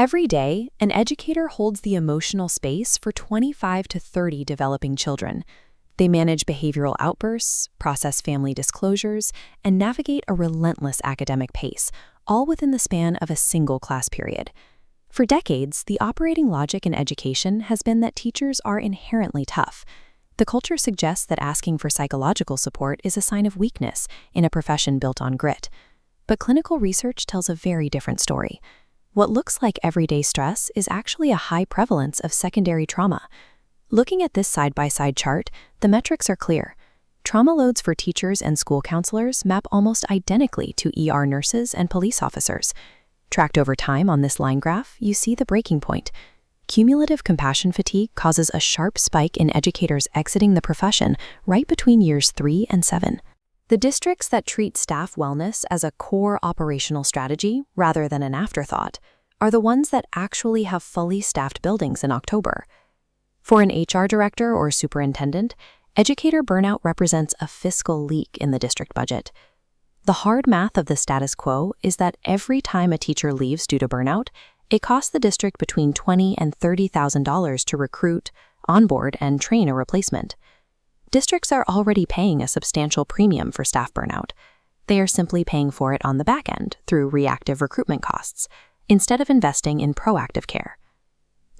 Every day, an educator holds the emotional space for 25 to 30 developing children. They manage behavioral outbursts, process family disclosures, and navigate a relentless academic pace, all within the span of a single class period. For decades, the operating logic in education has been that teachers are inherently tough. The culture suggests that asking for psychological support is a sign of weakness in a profession built on grit. But clinical research tells a very different story. What looks like everyday stress is actually a high prevalence of secondary trauma. Looking at this side-by-side chart, the metrics are clear. Trauma loads for teachers and school counselors map almost identically to ER nurses and police officers. Tracked over time on this line graph, you see the breaking point. Cumulative compassion fatigue causes a sharp spike in educators exiting the profession right between years 3 and 7. The districts that treat staff wellness as a core operational strategy rather than an afterthought are the ones that actually have fully staffed buildings in October. For an HR director or superintendent, educator burnout represents a fiscal leak in the district budget. The hard math of the status quo is that every time a teacher leaves due to burnout, it costs the district between $20,000 and $30,000 to recruit, onboard, and train a replacement. Districts are already paying a substantial premium for staff burnout. They are simply paying for it on the back end through reactive recruitment costs, instead of investing in proactive care.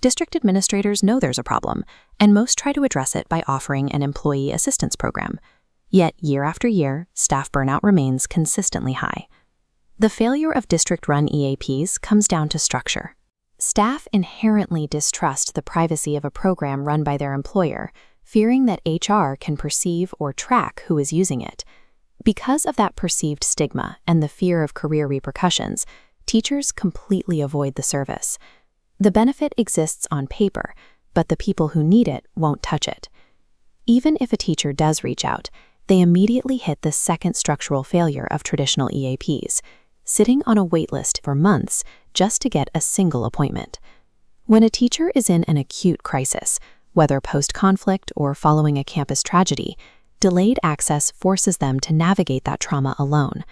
District administrators know there's a problem, and most try to address it by offering an employee assistance program. Yet, year after year, staff burnout remains consistently high. The failure of district-run EAPs comes down to structure. Staff inherently distrust the privacy of a program run by their employer, fearing that HR can perceive or track who is using it. Because of that perceived stigma and the fear of career repercussions, teachers completely avoid the service. The benefit exists on paper, but the people who need it won't touch it. Even if a teacher does reach out, they immediately hit the second structural failure of traditional EAPs, sitting on a waitlist for months just to get a single appointment. When a teacher is in an acute crisis, whether post-conflict or following a campus tragedy, delayed access forces them to navigate that trauma alone.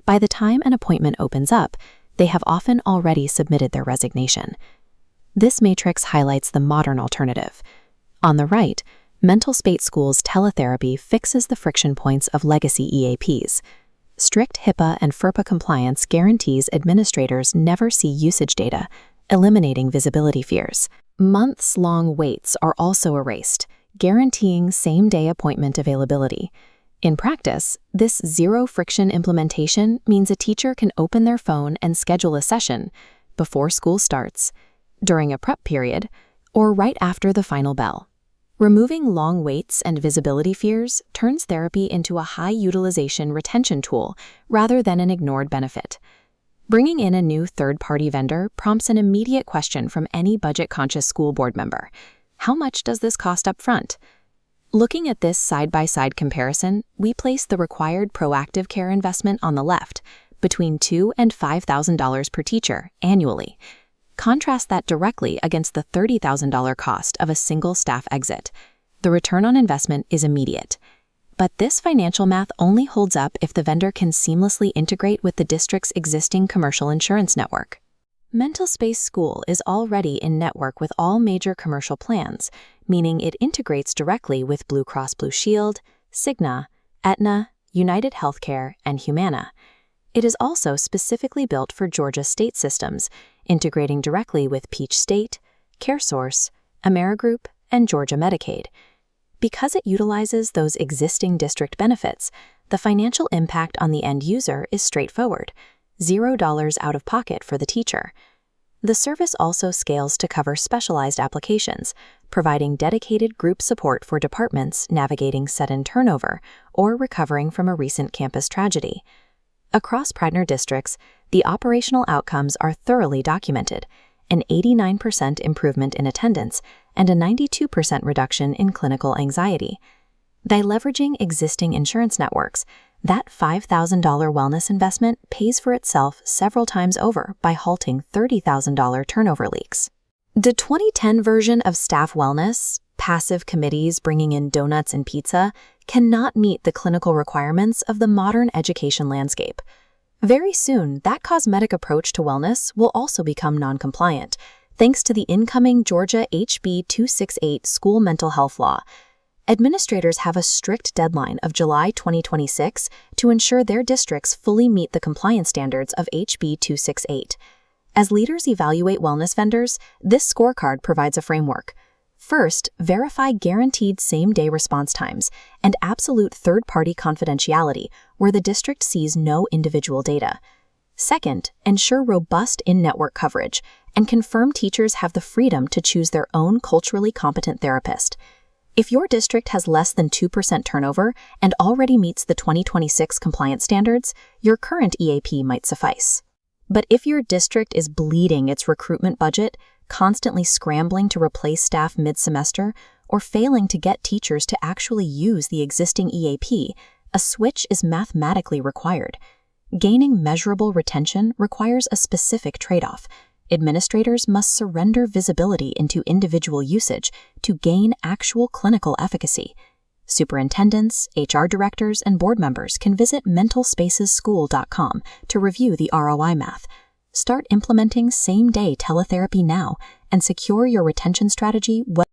By the time an appointment opens up, they have often already submitted their resignation. This matrix highlights the modern alternative. On the right, MentalSpace School's teletherapy fixes the friction points of legacy EAPs. Strict HIPAA and FERPA compliance guarantees administrators never see usage data, eliminating visibility fears. Months-long waits are also erased, guaranteeing same-day appointment availability. In practice, this zero-friction implementation means a teacher can open their phone and schedule a session before school starts, during a prep period, or right after the final bell. Removing long waits and visibility fears turns therapy into a high-utilization retention tool rather than an ignored benefit. Bringing in a new third-party vendor prompts an immediate question from any budget-conscious school board member. How much does this cost up front? Looking at this side-by-side comparison, we place the required proactive care investment on the left, between $2,000 and $5,000 per teacher annually. Contrast that directly against the $30,000 cost of a single staff exit. The return on investment is immediate. But this financial math only holds up if the vendor can seamlessly integrate with the district's existing commercial insurance network. MentalSpace School is already in network with all major commercial plans, meaning it integrates directly with Blue Cross Blue Shield, Cigna, Aetna, United Healthcare, and Humana. It is also specifically built for Georgia state systems, integrating directly with Peach State, CareSource, AmeriGroup, and Georgia Medicaid. Because it utilizes those existing district benefits, the financial impact on the end user is straightforward: $0 out of pocket for the teacher. The service also scales to cover specialized applications, providing dedicated group support for departments navigating sudden turnover or recovering from a recent campus tragedy. Across partner districts, the operational outcomes are thoroughly documented: an 89% improvement in attendance and a 92% reduction in clinical anxiety. By leveraging existing insurance networks, that $5,000 wellness investment pays for itself several times over by halting $30,000 turnover leaks. The 2010 version of staff wellness, passive committees bringing in donuts and pizza, cannot meet the clinical requirements of the modern education landscape. Very soon, that cosmetic approach to wellness will also become non-compliant, thanks to the incoming Georgia HB 268 school mental health law. Administrators have a strict deadline of July 2026 to ensure their districts fully meet the compliance standards of HB 268. As leaders evaluate wellness vendors, this scorecard provides a framework. First, verify guaranteed same-day response times and absolute third-party confidentiality where the district sees no individual data. Second, ensure robust in-network coverage and confirm teachers have the freedom to choose their own culturally competent therapist. If your district has less than 2% turnover and already meets the 2026 compliance standards, your current EAP might suffice. But if your district is bleeding its recruitment budget, constantly scrambling to replace staff mid-semester, or failing to get teachers to actually use the existing EAP, a switch is mathematically required. Gaining measurable retention requires a specific trade-off. Administrators must surrender visibility into individual usage to gain actual clinical efficacy. Superintendents, HR directors, and board members can visit MentalSpacesSchool.com to review the ROI math. Start implementing same-day teletherapy now and secure your retention strategy well